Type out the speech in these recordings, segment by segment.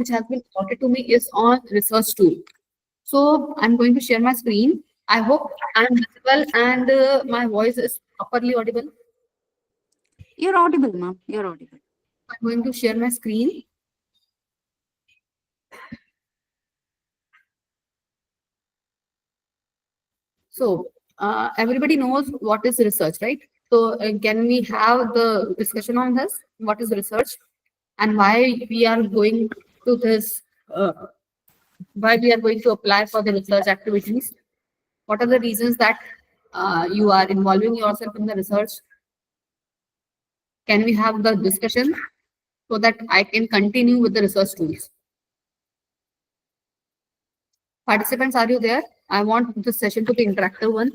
which has been allotted to me is on research tool. So I'm going to share my screen. I hope I'm visible and my voice is properly audible. You're audible, ma'am. You're audible. I'm going to share my screen. So everybody knows what is research, right? So can we have the discussion on this? What is research and why we are going to this? Why we are going to apply for the research activities? What are the reasons that you are involving yourself in the research? Can we have the discussion so that I can continue with the research tools? Participants, are you there? I want this session to be interactive one.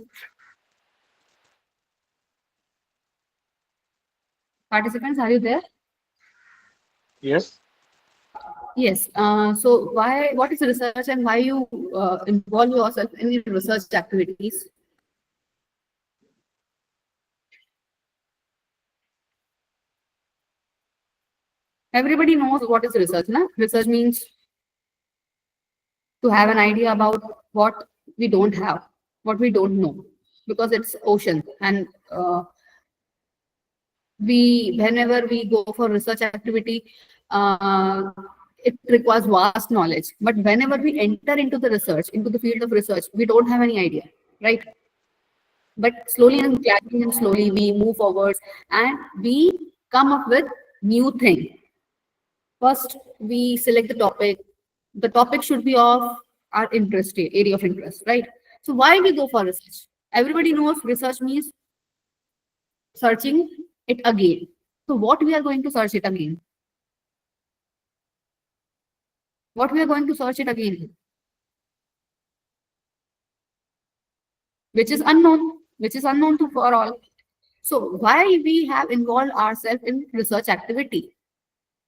Participants, are you there? Yes. Yes. So what is research and why you involve yourself in the research activities? Everybody knows what is research, na? Research means to have an idea about what we don't have, what we don't know, because it's ocean. And whenever we go for research activity, it requires vast knowledge. But whenever we enter into the research, into the field of research, we don't have any idea, right? But slowly and gradually and slowly we move forward and we come up with new thing. First, we select the topic. The topic should be of our interest, area of interest, right? So why we go for research? Everybody knows research means searching it again. So what we are going to search it again? What we are going to search it again? Which is unknown to for all. So why we have involved ourselves in research activity?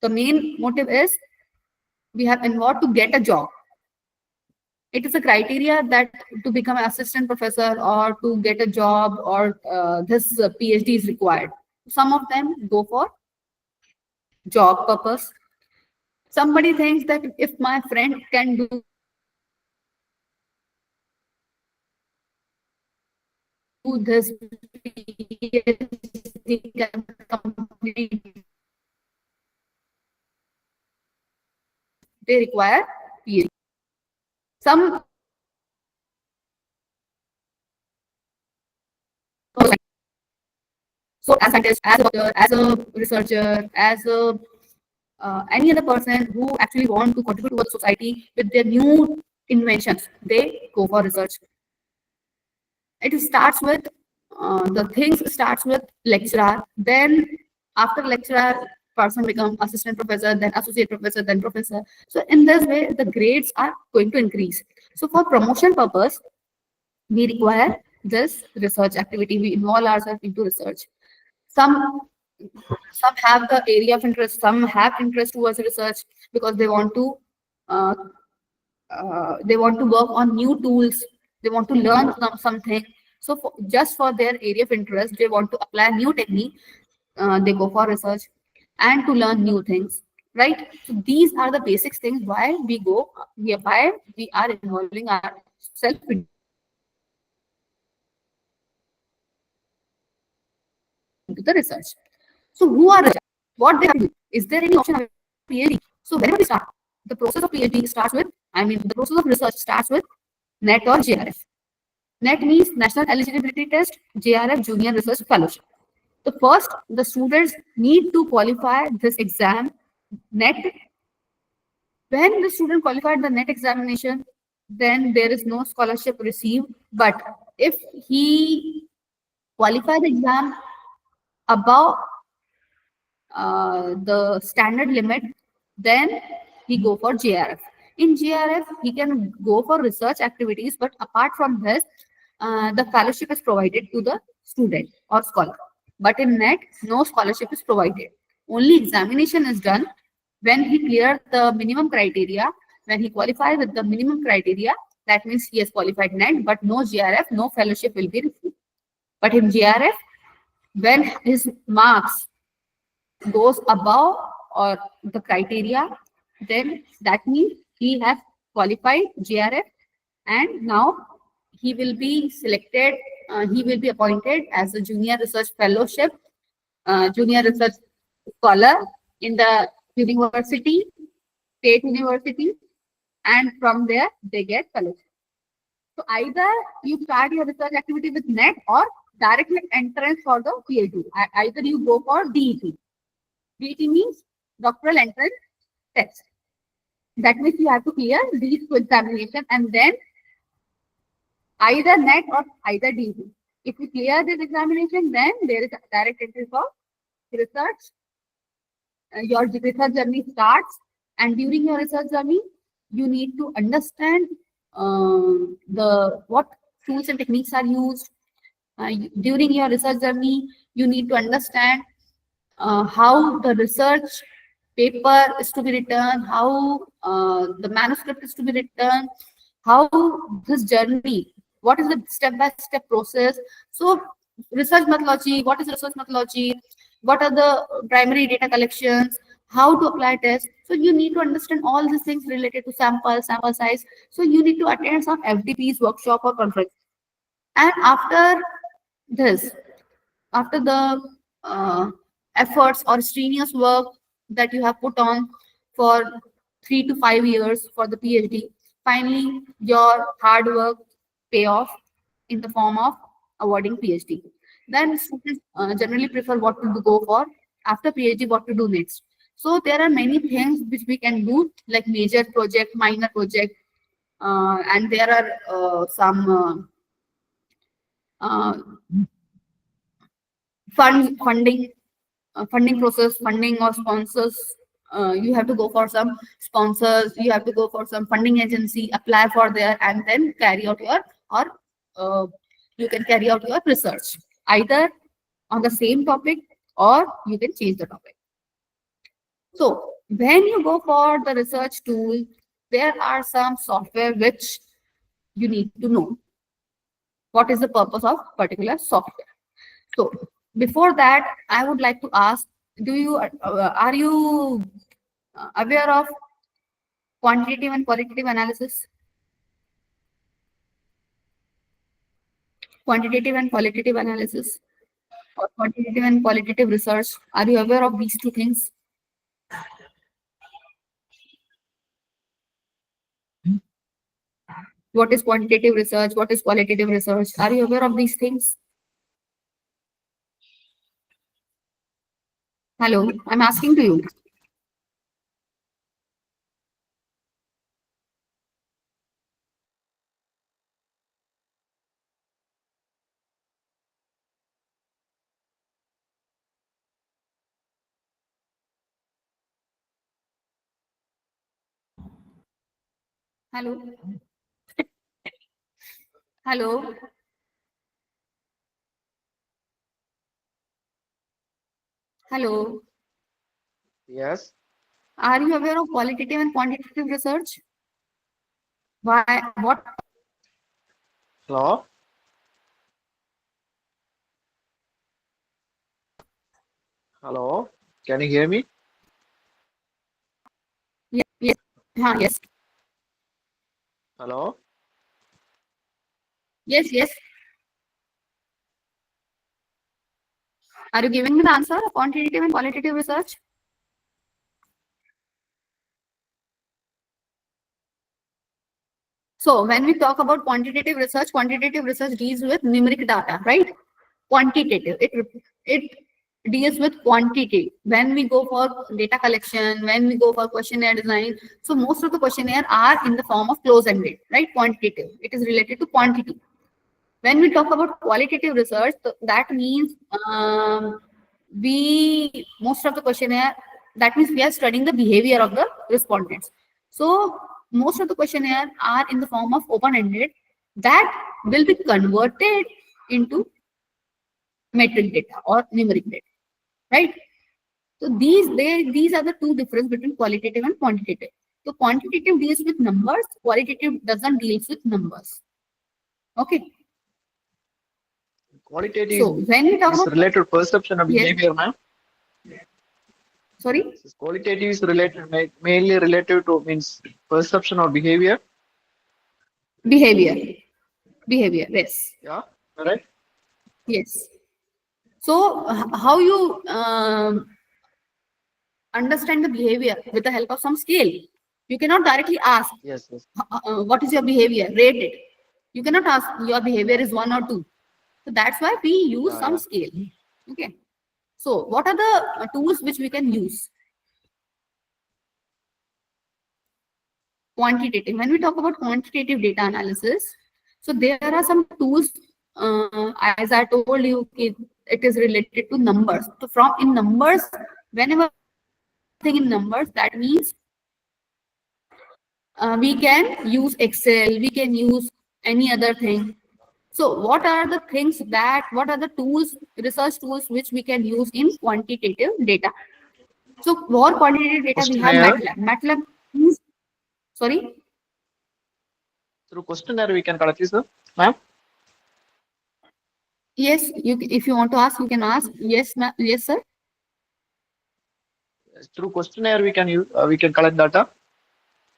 The main motive is we have involved to get a job. It is a criteria that to become an assistant professor or to get a job or this PhD is required. Some of them go for job purpose. Somebody thinks that if my friend can do this PhD, can complete, they require PhD. Some so as a scientist, as a doctor, as a researcher, as a any other person who actually want to contribute to the society with their new inventions, they go for research. It starts with the things starts with lecturer, then after lecturer person become assistant professor, then associate professor, then professor. So in this way the grades are going to increase. So for promotion purpose we require this research activity. We involve ourselves into research. Some have the area of interest, some have interest towards research because uh, they want to work on new tools, they want to learn something. So just for their area of interest, they want to apply new technique, they go for research and to learn new things, right? So these are the basic things why why we are involving ourselves into the research. So who are the what they have to do? Is there any option available for PhD? So whenever we start, the process of PhD starts with, the process of research starts with NET or JRF. NET means National Eligibility Test, JRF Junior Research Fellowship. So first, the students need to qualify this exam, NET. When the student qualified the NET examination, then there is no scholarship received. But if he qualified the exam above the standard limit, then he go for JRF. In JRF, he can go for research activities, but apart from this, the fellowship is provided to the student or scholar. But in NET, no scholarship is provided. Only examination is done when he cleared the minimum criteria. When he qualifies with the minimum criteria, that means he has qualified NET, but no JRF, no fellowship will be received. But in JRF, when his marks goes above or the criteria, then that means he has qualified GRF, and now he will be selected, he will be appointed as a junior research fellowship, junior research scholar in the university, state university, and from there they get fellowship. So either you start your research activity with NET or directly entrance for the PhD. Either you go for DET. DET means doctoral entrance test. That means you have to clear these two examinations and then either NET or either DET. If you clear this examination, then there is a direct entry for research. Your research journey starts, and during your research journey, you need to understand the what tools and techniques are used. During your research journey, you need to understand how the research paper is to be written, how the manuscript is to be written, how this journey, what is the step-by-step process. So research methodology, what is research methodology, what are the primary data collections, how to apply tests. So you need to understand all these things related to sample size. So you need to attend some FDP's workshop or conference. And after this, after the efforts or strenuous work that you have put on for 3 to 5 years for the PhD, finally your hard work pay off in the form of awarding PhD. Then students generally prefer what to go for after PhD, what to do next. So there are many things which we can do, like major project, minor project, and there are some uh, funding process, funding or sponsors. You have to go for some sponsors, you have to go for some funding agency, apply for there, and then carry out your, or you can carry out your research either on the same topic or you can change the topic. So when you go for the research tool, there are some software which you need to know what is the purpose of particular software. So before that, I would like to ask, do you are you aware of quantitative and qualitative analysis? Quantitative and qualitative analysis or quantitative and qualitative research. Are you aware of these two things? What is quantitative research? What is qualitative research? Are you aware of these things? Hello, I'm asking to you. Hello. Hello. Hello. Yes. Are you aware of qualitative and quantitative research? Why? What? Hello. Hello. Can you hear me? Yes. Yes. Hello. Yes. Yes. Are you giving me the answer? Quantitative and qualitative research? So when we talk about quantitative research deals with numeric data, right? Quantitative, it deals with quantity. When we go for data collection, when we go for questionnaire design, so most of the questionnaire are in the form of close-ended, right? Quantitative. It is related to quantity. When we talk about qualitative research, that means most of the questionnaire, that means we are studying the behavior of the respondents. So most of the questionnaire are in the form of open-ended that will be converted into metric data or numeric data, right? So these are the two difference between qualitative and quantitative. So quantitative deals with numbers, qualitative doesn't deals with numbers. Okay. Qualitative So when we talk is about, related to perception of yes, behavior, ma'am. Sorry, This qualitative is related mainly related to means perception or behavior. behavior, behavior. Yes, Yeah, right. yes. So how you understand the behavior with the help of some scale? You cannot directly ask Yes, yes. what is your behavior, rate it. You cannot ask your behavior Yeah, is 1 or 2. So that's why we use yeah, some yeah. scale. Okay. So what are the tools which we can use? Quantitative. When we talk about quantitative data analysis, so there are some tools. As I told you, it is related to numbers. So from in numbers, whenever thing in numbers, that means we can use Excel, we can use any other thing. So what are the things that, what are the tools, research tools which we can use in quantitative data? So for quantitative data, we have Questionnaire. MATLAB. MATLAB means, sorry, Through questionnaire we can collect this, ma'am. yes, you, if you want to ask, you can ask. Yes, yes, sir. Through questionnaire we can use we can collect data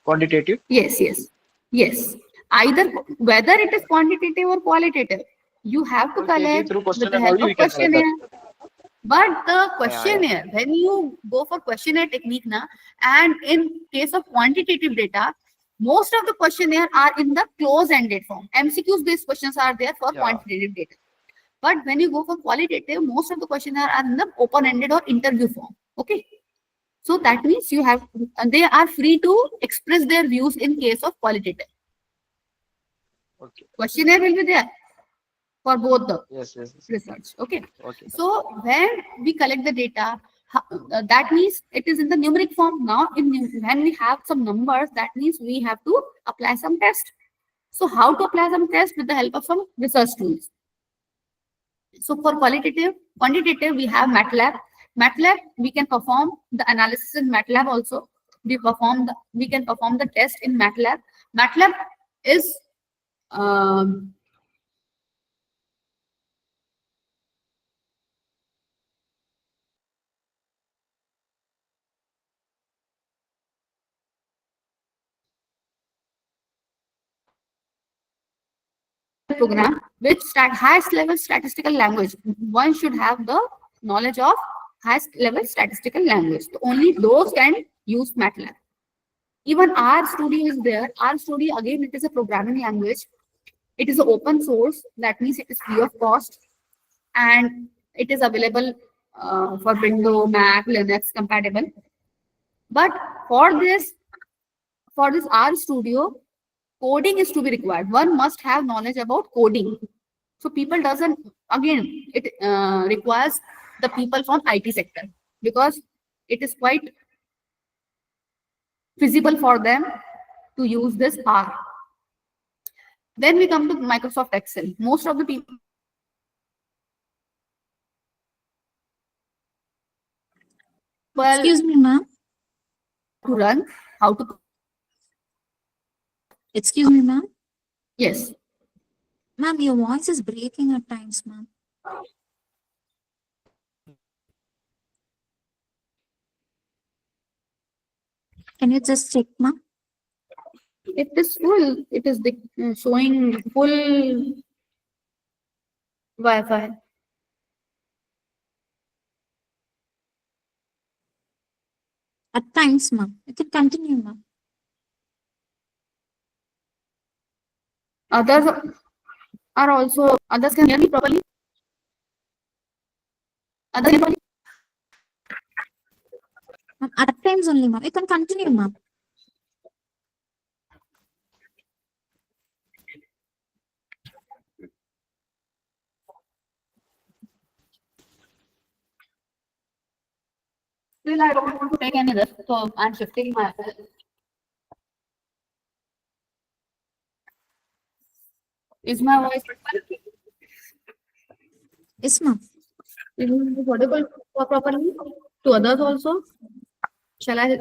quantitative. Yes, yes, yes. Either whether it is quantitative or qualitative, you have to Qualitative collect through with the questionnaire help only of we can collect that. questionnaire. But the Yeah, yeah, questionnaire, when you go for questionnaire technique now, and in case of quantitative data, most of the questionnaire are in the close-ended form. MCQs based questions are there for yeah. quantitative data. But when you go for qualitative, most of the questionnaire are in the open-ended or interview form. Okay. So that means you have, they are free to express their views in case of qualitative. Okay. Questionnaire will be there for both the Yes, yes, yes. research. Okay. Okay. So when we collect the data, that means it is in the numeric form. Now, when we have some numbers, that means we have to apply some test. So how to apply some test with the help of some research tools? So for quantitative, we have MATLAB. MATLAB, we can perform the analysis in MATLAB also. We can perform the test in MATLAB. MATLAB is um, program which highest level statistical language. One should have the knowledge of highest level statistical language. So only those can use MATLAB. Even R Studio is there. R Studio, again, it is a programming language. It is open source. That means it is free of cost, and it is available for Windows, Mac, Linux compatible. But for this, for this R Studio, coding is to be required. One must have knowledge about coding. So people doesn't, again, it requires the people from IT sector, because it is quite feasible for them to use this R. Then we come to Microsoft Excel. Most of the people Excuse me, ma'am. to run, how to, Excuse me, ma'am. yes. Ma'am, your voice is breaking at times, ma'am. Can you just check, ma'am? It is full. It is showing full Wi-Fi. At times, ma'am. You can continue, ma'am. Others are also, others can hear me properly. Others can hear me. Ma'am, at times only, ma'am. You can continue, ma'am. Still, I don't want to take any risk, so I'm shifting myself. Is my voice Yes, ma'am. audible properly to others also? Shall I?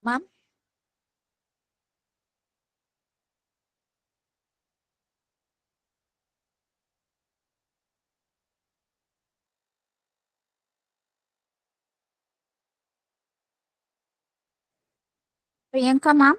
Ma'am. Priyanka, ma'am.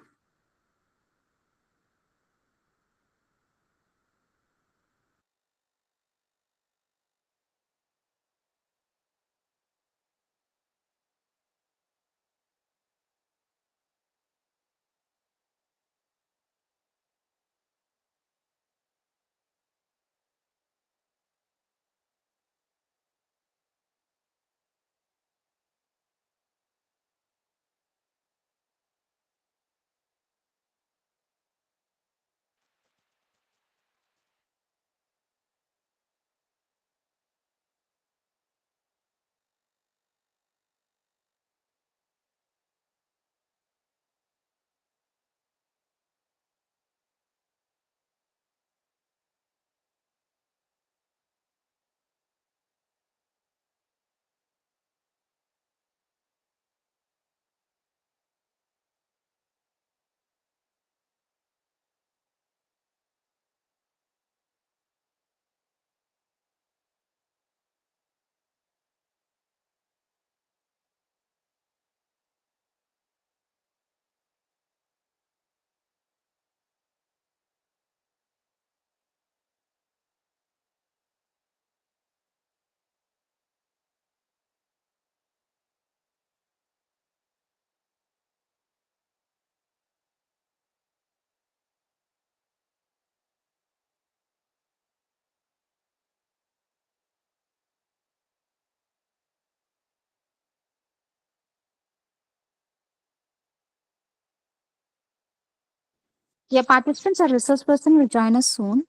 Yeah, participants or resource person will join us soon.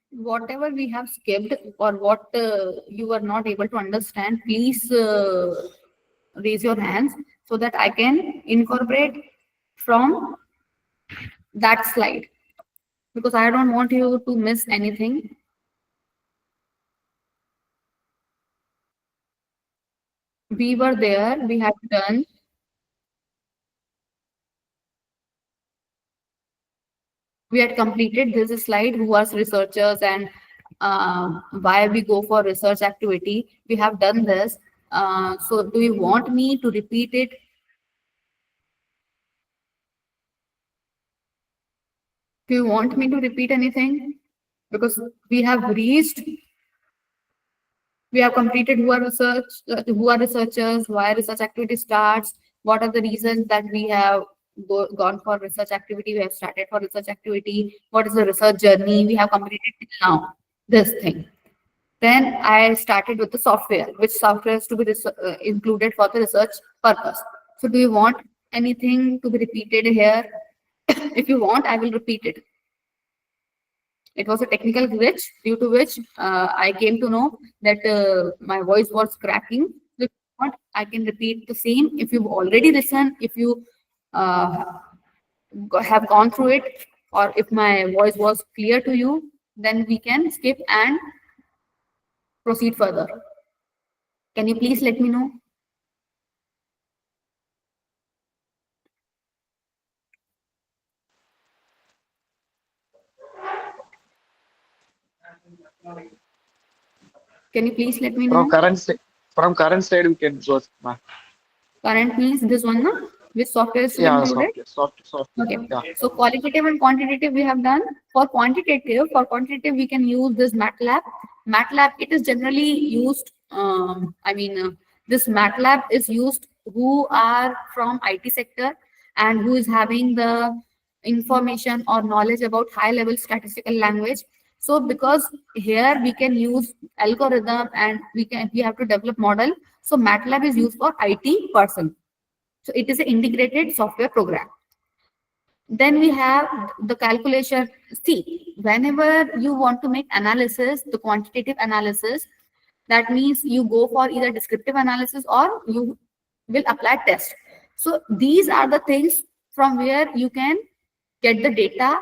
Whatever we have skipped or what you are not able to understand, please raise your hands so that I can incorporate from that slide because I don't want you to miss anything. We were there, we had done, we had completed this slide who was researchers and why we go for research activity. We have done this. So do you want me to repeat it? Do you want me to repeat anything? Because we have reached, we have completed who are researchers, why research activity starts, what are the reasons that we have gone for research activity, we have started for research activity, what is the research journey we have completed till now, this thing. Then I started with the software, which software is to be included for the research purpose. So do you want anything to be repeated here? If you want, I will repeat it. It was a technical glitch due to which I came to know that my voice was cracking. So if you want, I can repeat the same. If you've already listened, if you uh, have gone through it, or if my voice was clear to you, then we can skip and proceed further. Can you please let me know? Can you please let me From know? current state, we can go. Current means this one, no? Which software is to be Yeah, included? software. Okay. Yeah. So qualitative and quantitative we have done. For quantitative we can use this MATLAB. MATLAB, it is generally used. This MATLAB is used who are from IT sector and who is having the information or knowledge about high level statistical language. So because here we can use algorithm and we have to develop model. So MATLAB is used for IT person. So it is an integrated software program. Then we have the calculation. See, whenever you want to make analysis, the quantitative analysis, that means you go for either descriptive analysis or you will apply test. So these are the things from where you can get the data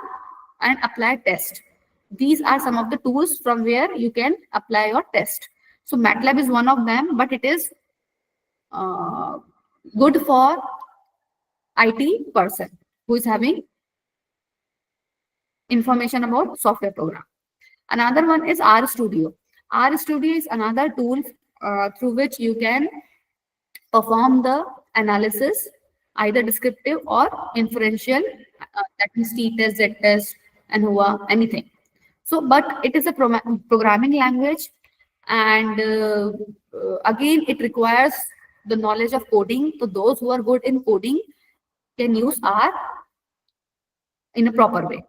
and apply test. These are some of the tools from where you can apply your test. So MATLAB is one of them, but it is uh, good for IT person who is having information about software program. Another one is RStudio. RStudio is another tool through which you can perform the analysis, either descriptive or inferential, that means t-test, z-test, and ANOVA, anything. So, but it is a programming language, and again, it requires the knowledge of coding. So, those who are good in coding can use R in a proper way.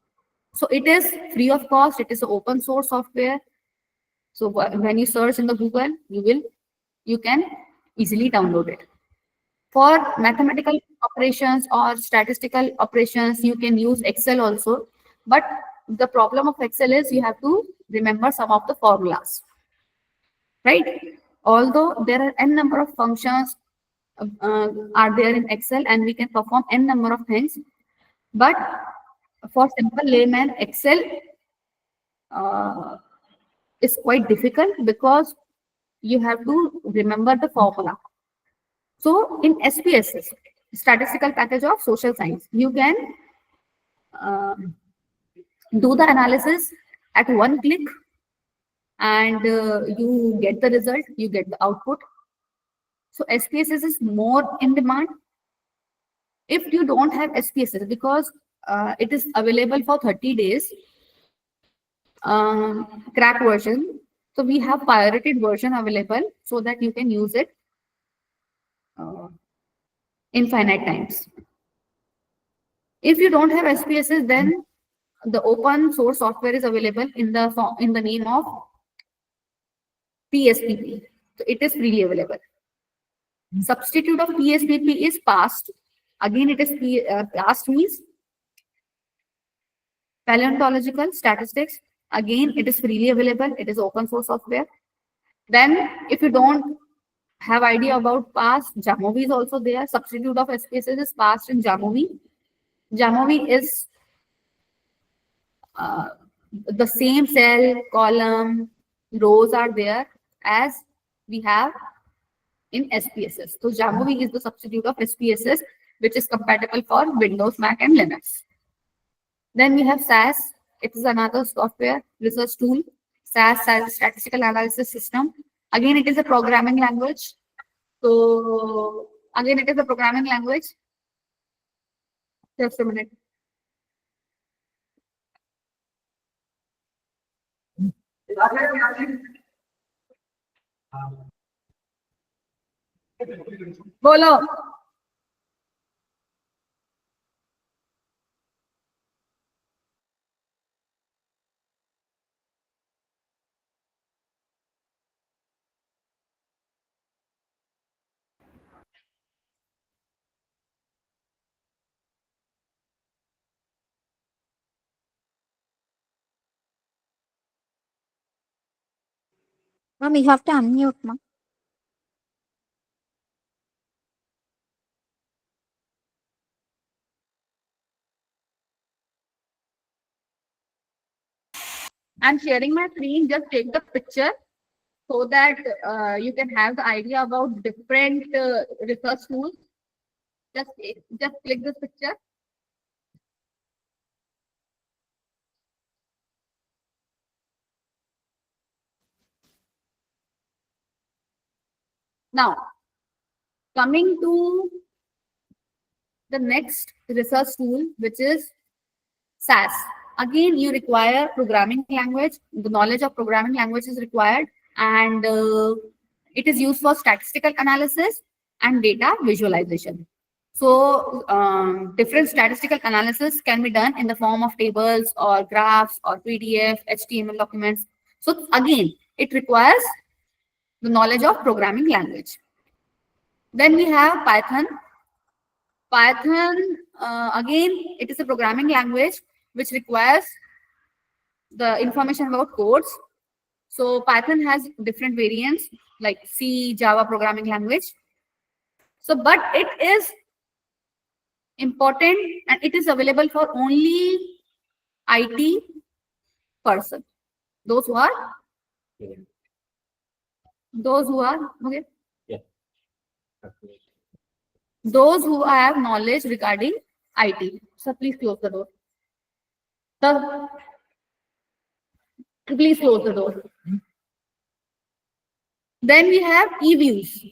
So it is free of cost. It is an open source software. So when you search in the Google, you can easily download it. For mathematical operations or statistical operations, you can use Excel also. But the problem of Excel is you have to remember some of the formulas, right? Although there are n number of functions are there in Excel and we can perform n number of things, but for simple layman, Excel uh, is quite difficult because you have to remember the formula. So in SPSS, statistical package of social science, you can uh, do the analysis at one click and you get the result, you get the output. So SPSS is more in demand. If you don't have SPSS, because it is available for 30 days, crack version. So we have pirated version available so that you can use it uh, infinite times. If you don't have SPSS, then the open source software is available in the name of PSPP. So it is freely available. Substitute of PSPP is PAST. Again, it is PAST means paleontological statistics. Again, it is freely available. It is open source software. Then, if you don't have idea about PAST, Jamovi is also there. Substitute of SPSS is PAST and Jamovi. Jamovi is uh, the same cell, column, rows are there as we have in SPSS. So Jamovi is the substitute of SPSS, which is compatible for Windows, Mac, and Linux. Then we have SAS. It is another software research tool. SAS, Statistical Analysis System. Again, it is a programming language. So again, it is a programming language. Just a minute. बोलो. Ma'am, you have to unmute, ma'am. I'm sharing my screen. Just take the picture so that you can have the idea about different research tools. Just click this picture. Now, coming to the next research tool, which is SAS. Again, you require programming language. The knowledge of programming language is required, and it is used for statistical analysis and data visualization. So, different statistical analysis can be done in the form of tables or graphs or PDF, HTML documents. So, again, it requires the knowledge of programming language. Then we have Python. Python, again, it is a programming language which requires the information about codes. So Python has different variants like C, Java programming language. So, but it is important and it is available for only IT person. Those who are, those who are, okay, those who have knowledge regarding IT. So please close the door. So please close the door. Then we have e-views.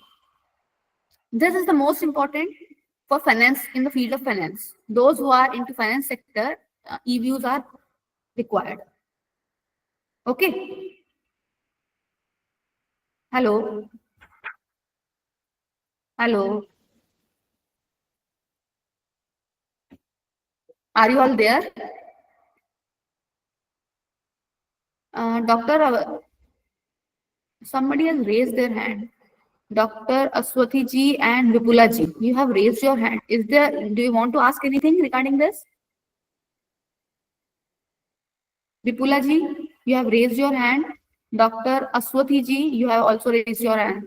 This is the most important for finance in the field of finance. Those who are into finance sector, e-views are required. Okay. Hello. Hello. Are you all there? Doctor, somebody has raised their hand. Dr. Aswathi ji and Vipula ji, you have raised your hand. Is there? Do you want to ask anything regarding this? Vipula ji, you have raised your hand. Dr. Aswathi ji, you have also raised your hand.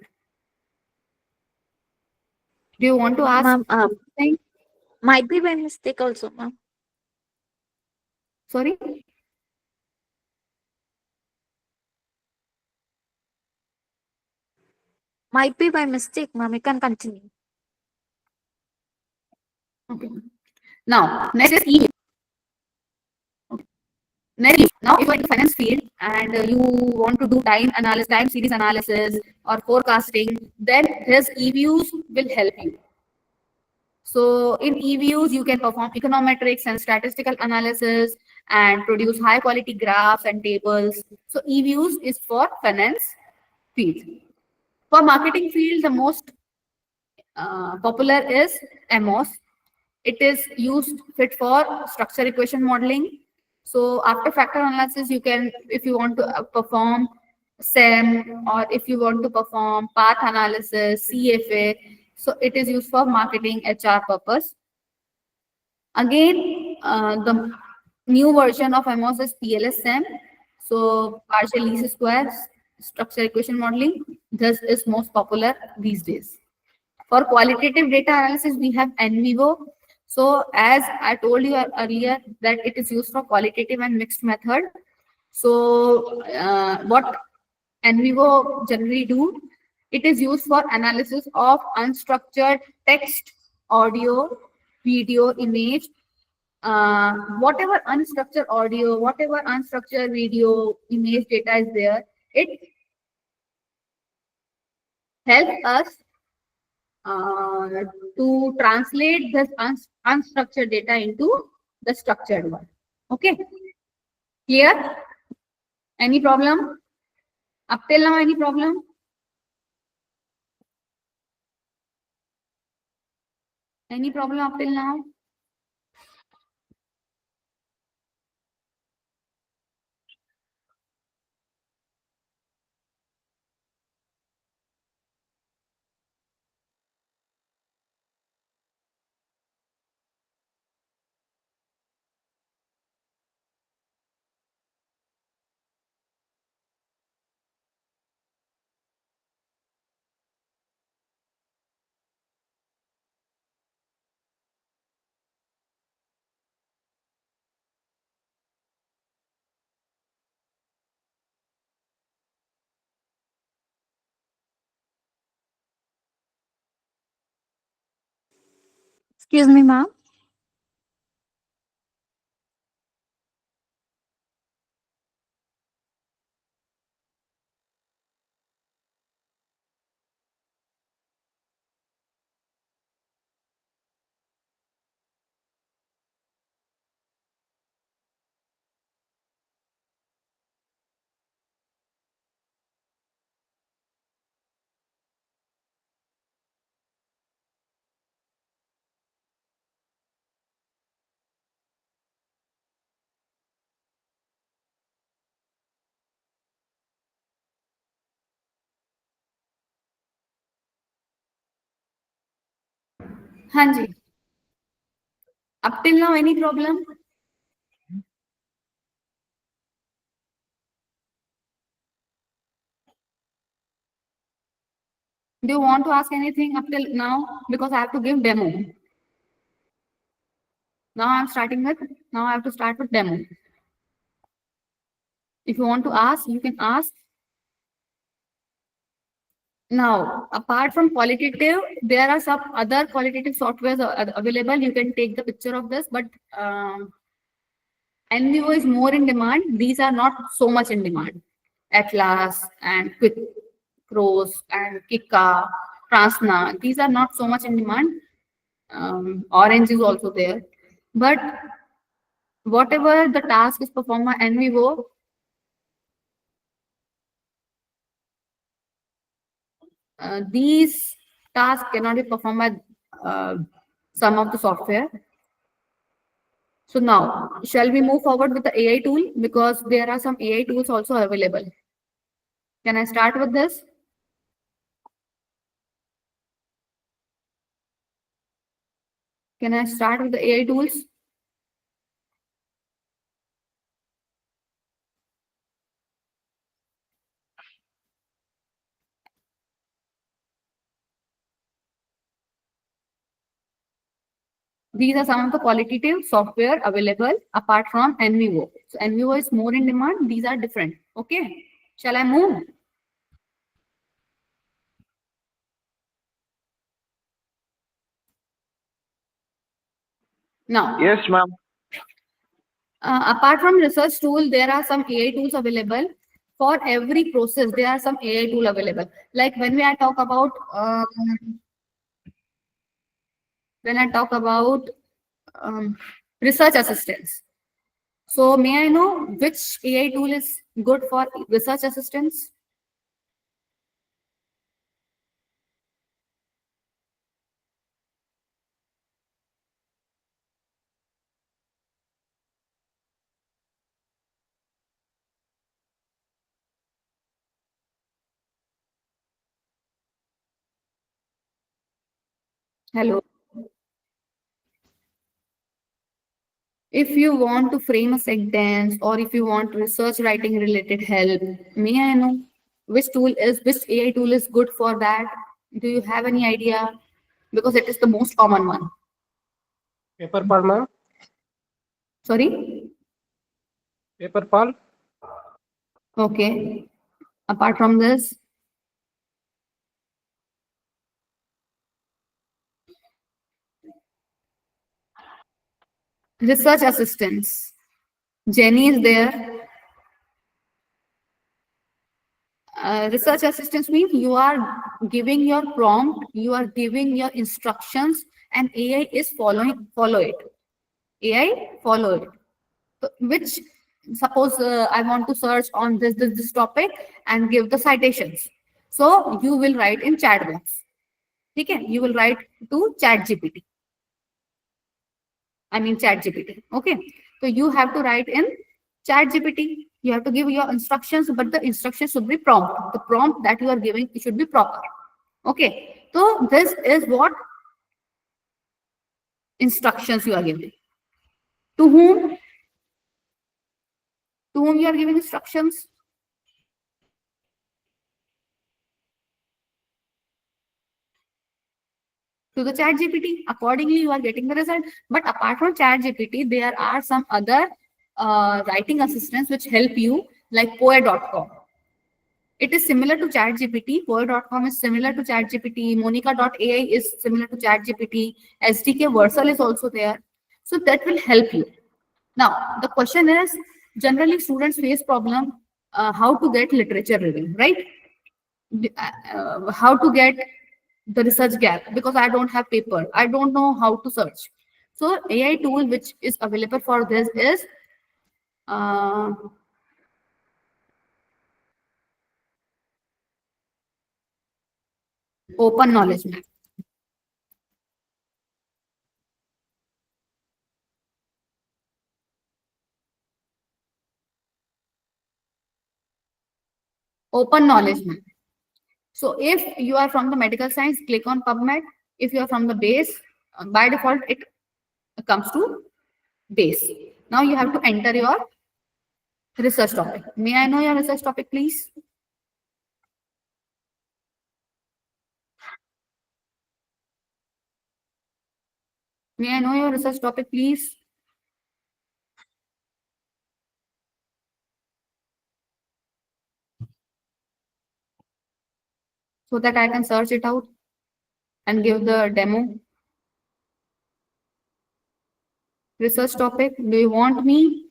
Do you want to ask Ma'am, anything? might be by mistake also, ma'am. Sorry? Might be by mistake, ma'am. You can continue. Okay. Now, next is email. Okay. Next, now if you are in the finance field and you want to do time analysis, time series analysis or forecasting, then this e-views will help you. So in e-views, you can perform econometrics and statistical analysis and produce high quality graphs and tables. So e-views is for finance field. For marketing field, the most popular is MOS. It is used fit for structure equation modeling. So after factor analysis, you can, if you want to perform SEM or if you want to perform path analysis, CFA, so it is used for marketing HR purpose. Again, the new version of MOS is PLSM. So partial least squares, structure equation modeling. This is most popular these days. For qualitative data analysis, we have NVivo. So as I told you earlier that it is used for qualitative and mixed method. So what NVivo generally do, it is used for analysis of unstructured text, audio, video, image, whatever unstructured audio, whatever unstructured video, image data is there, it helps us uh, to translate this unstructured data into the structured one. Okay, clear? Any problem? Up till now, any problem? Any problem up till now? Excuse me, ma'am. हाँ जी. Up till now, any problem? Do you want to ask anything up till now? Because I have to give demo. Now I have to start with demo. If you want to ask, you can ask. Now, apart from qualitative, there are some other qualitative softwares available. You can take the picture of this, but NVO is more in demand. These are not so much in demand. Atlas and Quick Cross and Kika, Transna, these are not so much in demand. Orange is also there. But whatever the task is performed by NVO, these tasks cannot be performed by some of the software. So now, shall we move forward with the AI tool? Because there are some AI tools also available. Can I start with this? Can I start with the AI tools? These are some of the qualitative software available apart from NVO. So NVO is more in demand. These are different. Okay. Shall I move? Now, Yes, ma'am. apart from research tool, there are some AI tools available. For every process, there are some AI tool available. Like when I talk about research assistants. So may I know which AI tool is good for research assistants? Hello. If you want to frame a sentence or if you want research writing related help, may I know which AI tool is good for that? Do you have any idea? Because it is the most common one. Paper Pal, ma'am. Sorry? Paper Pal. Okay. Apart from this, research assistants. Jenny is there. Research assistants means you are giving your prompt, you are giving your instructions, and AI is follow it. AI follow it. So which suppose I want to search on this topic and give the citations. So you will write in chat box. Okay, you will write to chat GPT. I mean chat GPT. Okay. So you have to write in chat GPT. You have to give your instructions, but the instructions should be prompt. The prompt that you are giving, it should be proper. Okay. So this is what instructions you are giving. To whom? To whom you are giving instructions? To the chat GPT. Accordingly, you are getting the result. But apart from chat GPT, there are some other writing assistants which help you, like poet.com. It is similar to ChatGPT. Poet.com is similar to ChatGPT. Monica.ai is similar to ChatGPT. SDK Versal is also there. So that will help you. Now, the question is, generally students face problem how to get literature review, right? How to get the research gap, because I don't have paper. I don't know how to search. So AI tool which is available for this is uh, Open Knowledge Map. Open Knowledge Map. So if you are from the medical science, click on PubMed. If you are from the base, by default, it comes to base. Now you have to enter your research topic. May I know your research topic, please? May I know your research topic, please? So that I can search it out and give the demo. Research topic, do you want me?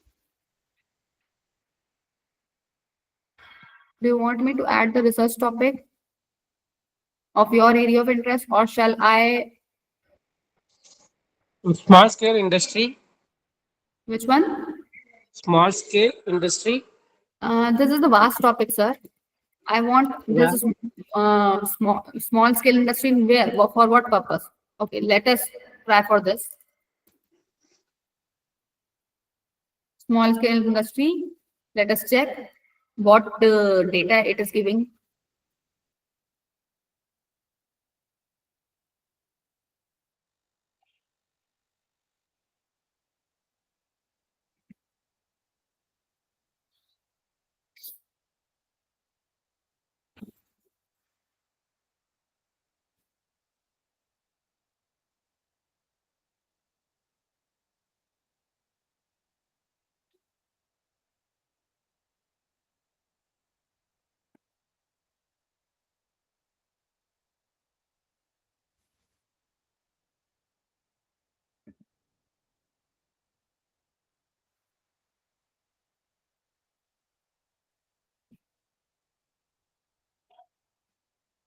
Do you want me to add the research topic of your area of interest, or shall I? Small scale industry. Which one? Small scale industry. This is the vast topic, sir. I want Yeah. this is small scale industry in where? For what purpose? Okay, let us try for this. Small scale industry. Let us check what data it is giving.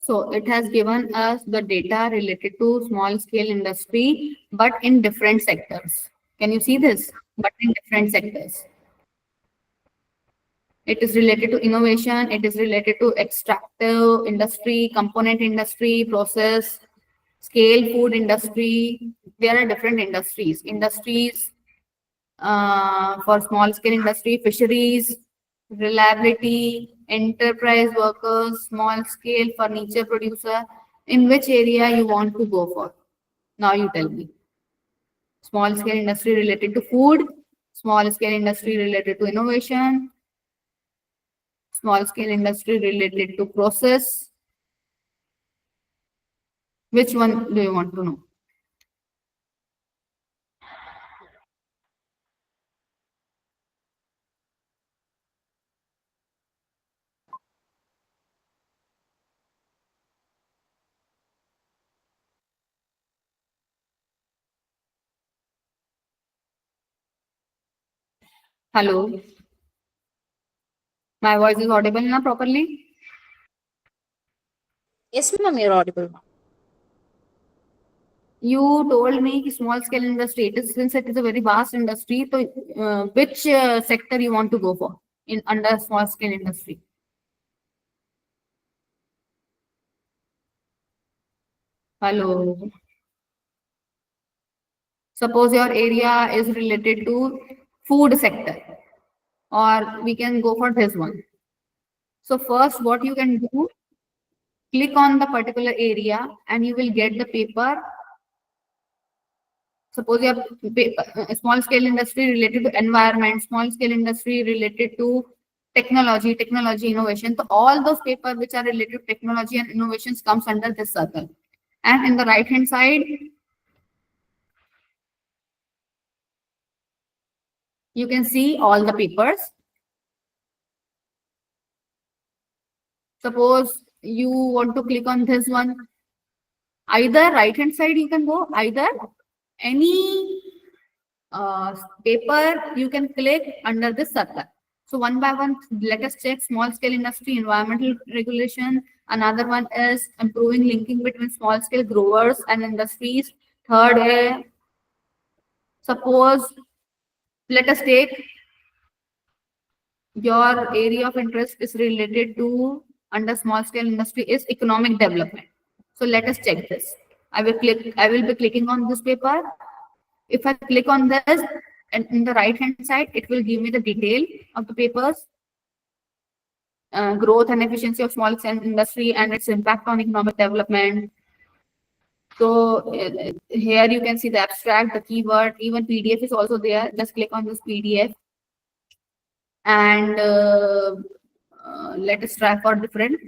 So it has given us the data related to small scale industry, but in different sectors. Can you see this? But in different sectors. It is related to innovation. It is related to extractive industry, component industry, process, scale food industry. There are different industries. Industries for small scale industry, fisheries, reliability, enterprise workers, small scale furniture producer. In which area you want to go for? Now you tell me. Small scale industry related to food, small scale industry related to innovation, small scale industry related to process. Which one do you want to know? Hello, my voice is audible now properly? Yes, ma'am, you're audible. You told me कि small scale industry. It is, since it is a very vast industry, so which sector you want to go for in under small scale industry? Hello. Suppose your area is related to food sector, or we can go for this one. So first, what you can do, click on the particular area, and you will get the paper. Suppose you have small scale industry related to environment, small scale industry related to technology innovation. So all those papers which are related to technology and innovations comes under this circle. And in the right hand side, you can see all the papers. Suppose you want to click on this one, either right hand side you can go, either any paper you can click under this circle. So one by one, let us check small scale industry environmental regulation. Another one is improving linking between small scale growers and industries. Third, suppose let us take your area of interest is related to under small scale industry is economic development. So let us check this. I will be clicking on this paper. If I click on this, and in the right hand side, it will give me the detail of the papers, growth and efficiency of small scale industry and its impact on economic development. So here you can see the abstract, the keyword, even PDF is also there. Just click on this PDF and let us try for different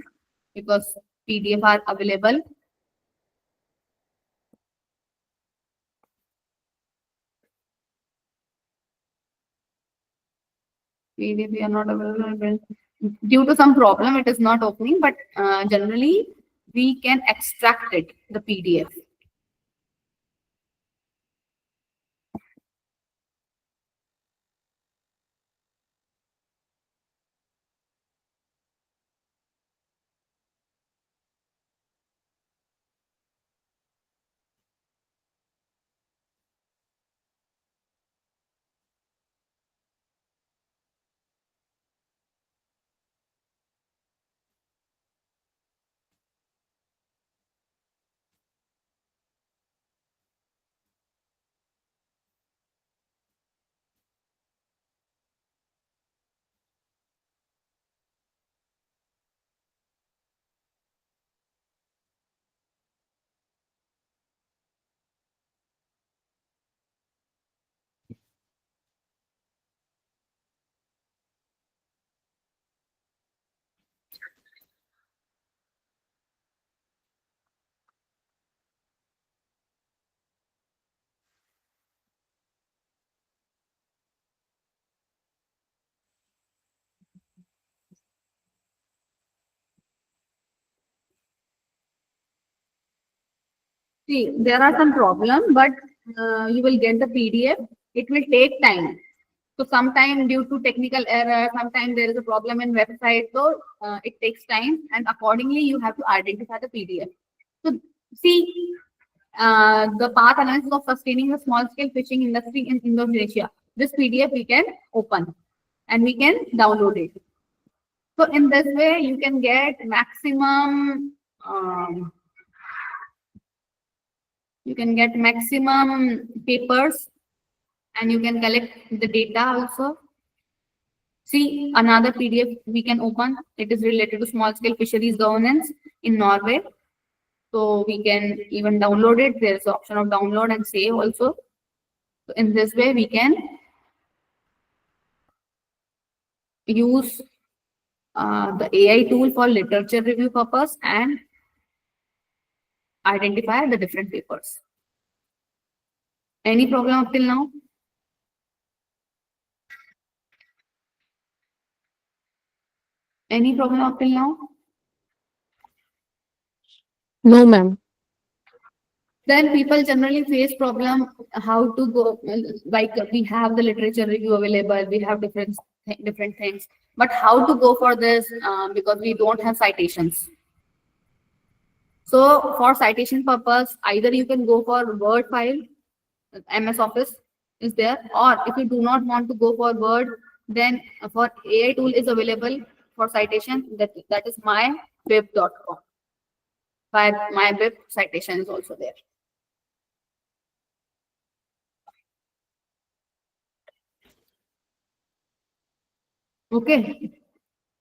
because PDF are available. PDF are not available. Due to some problem, it is not opening, but generally we can extract it, the PDF. See, there are some problem, but you will get the PDF. It will take time. So sometime due to technical error, sometimes there is a problem in website. So it takes time, and accordingly you have to identify the PDF. So see, the path analysis of sustaining the small scale fishing industry in Indonesia. This PDF we can open and we can download it. So in this way, you can get maximum. You can get maximum papers and you can collect the data also. See another PDF we can open. It is related to small scale fisheries governance in Norway. So we can even download it. There's the option of download and save also. So in this way, we can use the AI tool for literature review purpose and identify the different papers. Any problem up till now? Any problem up till now? No, ma'am. Then people generally face problem how to go, like we have the literature review available, we have different things, but how to go for this because we don't have citations. So for citation purpose, either you can go for Word file, MS Office is there, or if you do not want to go for Word, then for AI tool is available for citation, that is myweb.com. My web citation is also there. Okay.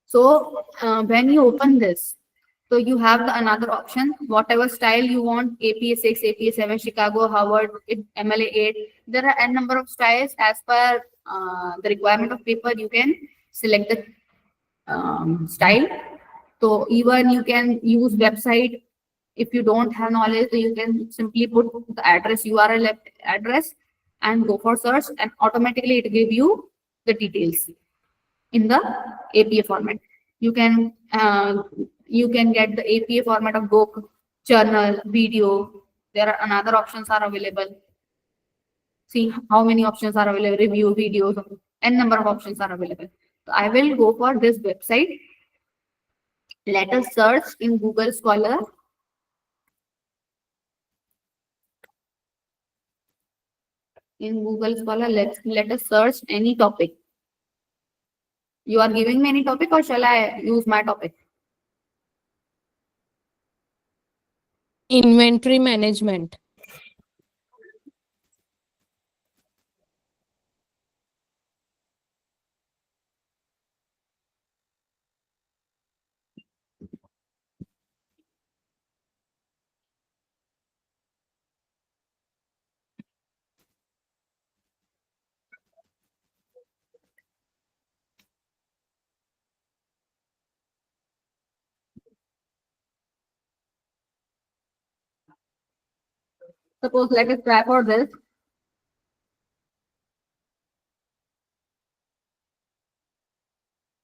So when you open this, so you have the another option, whatever style you want, APA 6, APA 7, Chicago, Harvard, MLA 8. There are n number of styles as per the requirement of paper. You can select the style. So even you can use website. If you don't have knowledge, you can simply put the address, URL address, and go for search, and automatically it give you the details in the APA format. You can get the APA format of book, journal, video. There are another options are available. See how many options are available, review, videos, n number of options are available. So I will go for this website. Let us search in Google Scholar. In Google Scholar, let us search any topic. You are giving me any topic or shall I use my topic? Inventory management. Suppose let us try for this.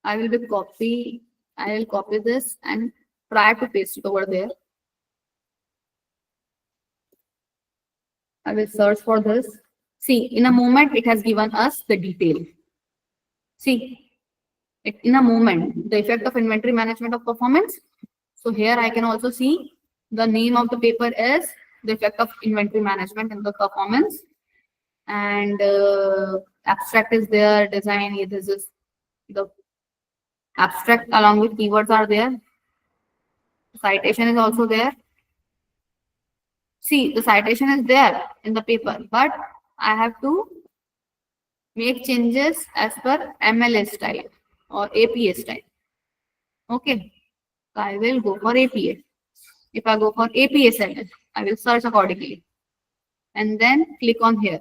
I will copy this and try to paste it over there. I will search for this. See, in a moment, it has given us the detail. See, in a moment, the effect of inventory management of performance. So here I can also see the name of the paper is the effect of inventory management in the performance. And abstract is there, design, this is the abstract along with keywords are there. Citation is also there. See, the citation is there in the paper, but I have to make changes as per MLA style or APA style. Okay, so I will go for APA. If I go for APA 7, I will search accordingly and then click on here.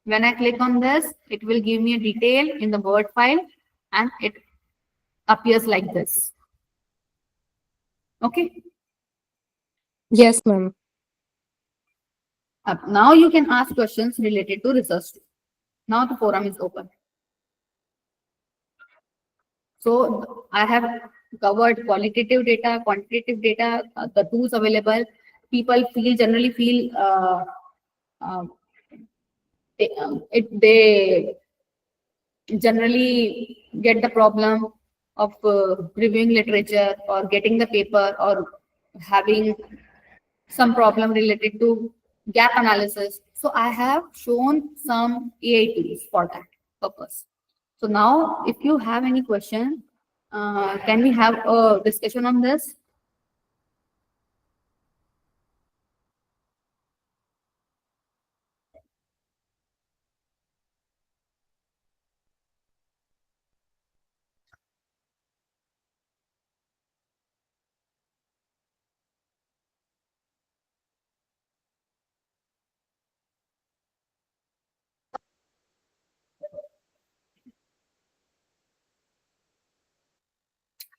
When I click on this, it will give me a detail in the Word file and it appears like this. Okay. Yes, ma'am. Now you can ask questions related to research. Now the forum is open. So I have covered qualitative data, quantitative data, the tools available. People generally feel uh, they generally get the problem of reviewing literature or getting the paper or having some problem related to gap analysis. So I have shown some AI tools for that purpose. So now if you have any question, can we have a discussion on this?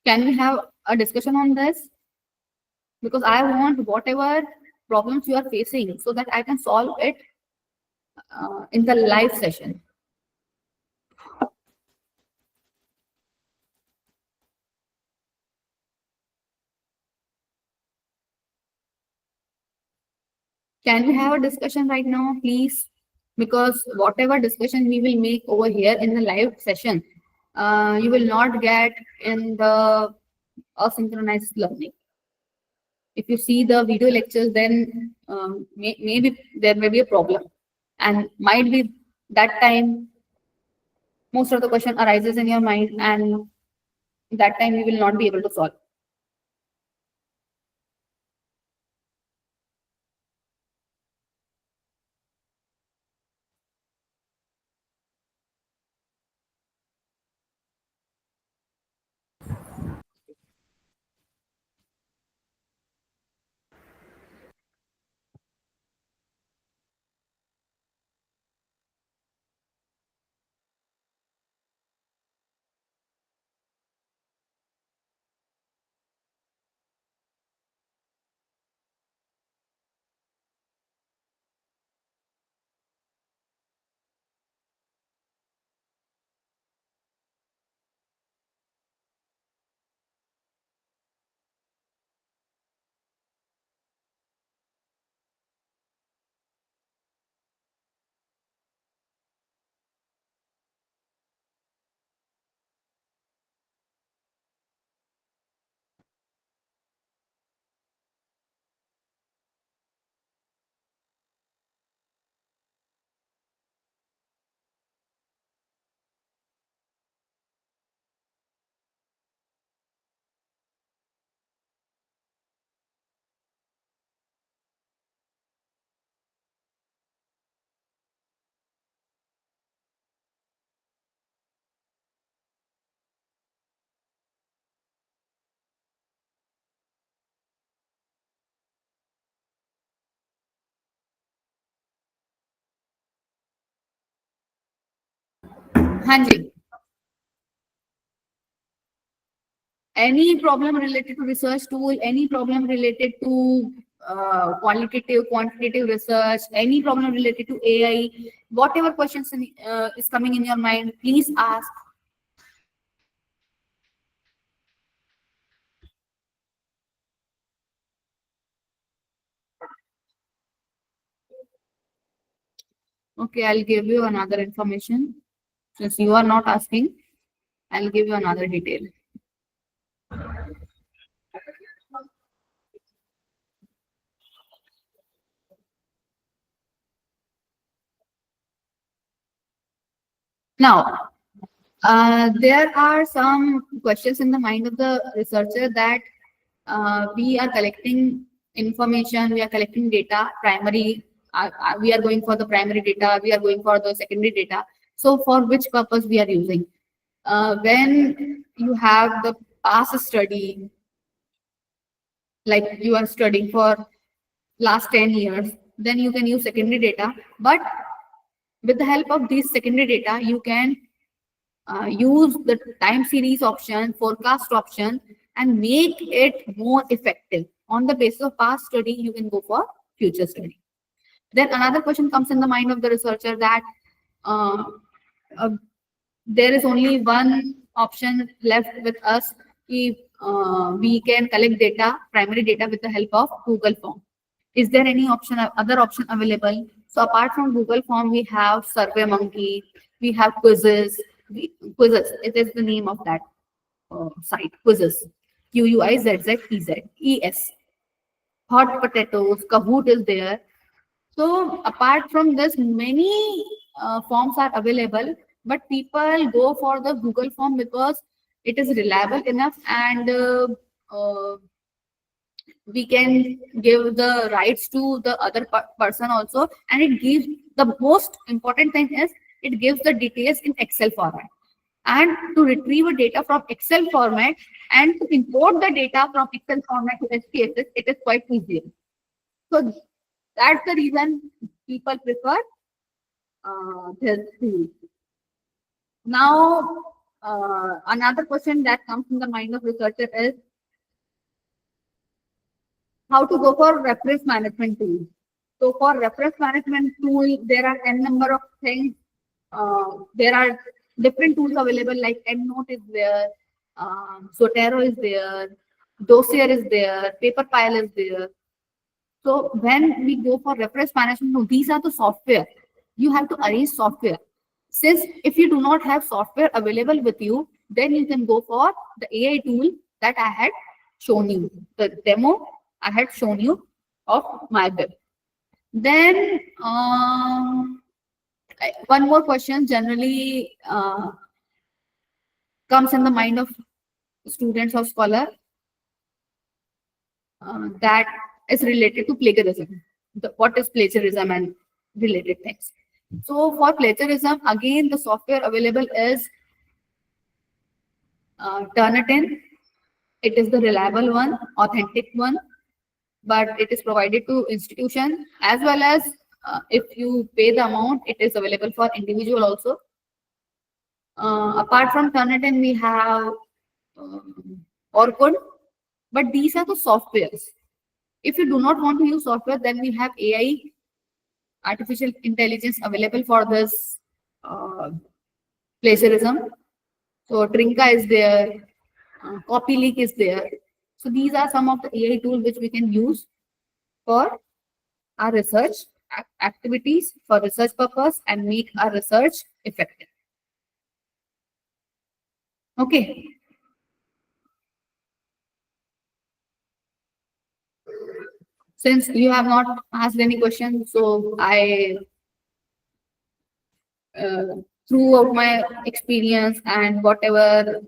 Can we have a discussion on this? Because I want whatever problems you are facing so that I can solve it in the live session. Can we have a discussion right now, please? Because whatever discussion we will make over here in the live session, you will not get in the asynchronized learning. If you see the video lectures, then maybe there may be a problem, and might be that time most of the question arises in your mind, and that time you will not be able to solve. Hanji, any problem related to research tool, any problem related to qualitative, quantitative research, any problem related to AI, whatever questions is coming in your mind, please ask. Okay, I'll give you another information. Since you are not asking, I'll give you another detail. Now, there are some questions in the mind of the researcher that we are collecting information, we are collecting data, primary, we are going for the primary data, we are going for the secondary data. So for which purpose we are using? When you have the past study, like you are studying for last 10 years, then you can use secondary data. But with the help of these secondary data, you can use the time series option, forecast option, and make it more effective. On the basis of past study, you can go for future study. Then another question comes in the mind of the researcher that uh, uh, there is only one option left with us. We can collect data, primary data, with the help of Google Form. Is there any option, other option available? So apart from Google Form, we have SurveyMonkey, we have quizzes. Quizzes, it is the name of that site. Quizzes, QUIZZES. Hot potatoes, Kahoot is there. So apart from this, many forms are available, but people go for the Google form because it is reliable enough, and we can give the rights to the other person also, and it gives, the most important thing is, it gives the details in Excel format. And to retrieve a data from Excel format and to import the data from Excel format to SPSS, it is quite easier. So that's the reason people prefer this tool. Now, another question that comes in the mind of researcher is how to go for reference management tool. So for reference management tool, there are n number of things. There are different tools available, like EndNote is there, Zotero is there, Dossier is there, Paperpile is there. So when we go for reference management, no, these are the software. You have to arrange software. Since if you do not have software available with you, then you can go for the AI tool that I had shown you, the demo I had shown you of my web. Then one more question generally comes in the mind of students or scholar, that is related to plagiarism. What is plagiarism and related things. So for plagiarism, again, the software available is Turnitin. It is the reliable one, authentic one, but it is provided to institution, as well as if you pay the amount, it is available for individual also. Apart from Turnitin, we have Orkut, but these are the softwares. If you do not want to use software, then we have AI, artificial intelligence, available for this plagiarism. So Trinka is there, CopyLeak is there. So these are some of the AI tools which we can use for our research activities, for research purpose, and make our research effective. Okay. Since you have not asked any questions, so I, throughout my experience and whatever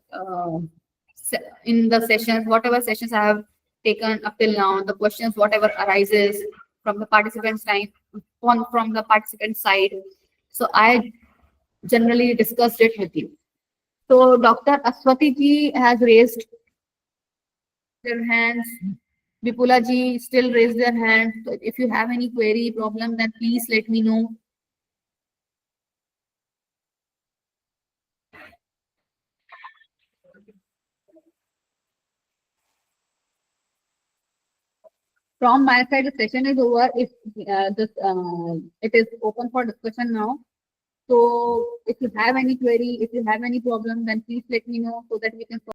in the sessions, whatever sessions I have taken up till now, the questions, whatever arises from the participants' time, from the participant side. So I generally discussed it with you. So Dr. Aswati ji has raised their hands. Vipula ji still raised their hand. So if you have any query, problem, then please let me know. from my side, the session is over. If it is open for discussion now. So if you have any query, if you have any problem, then please let me know so that we can solve.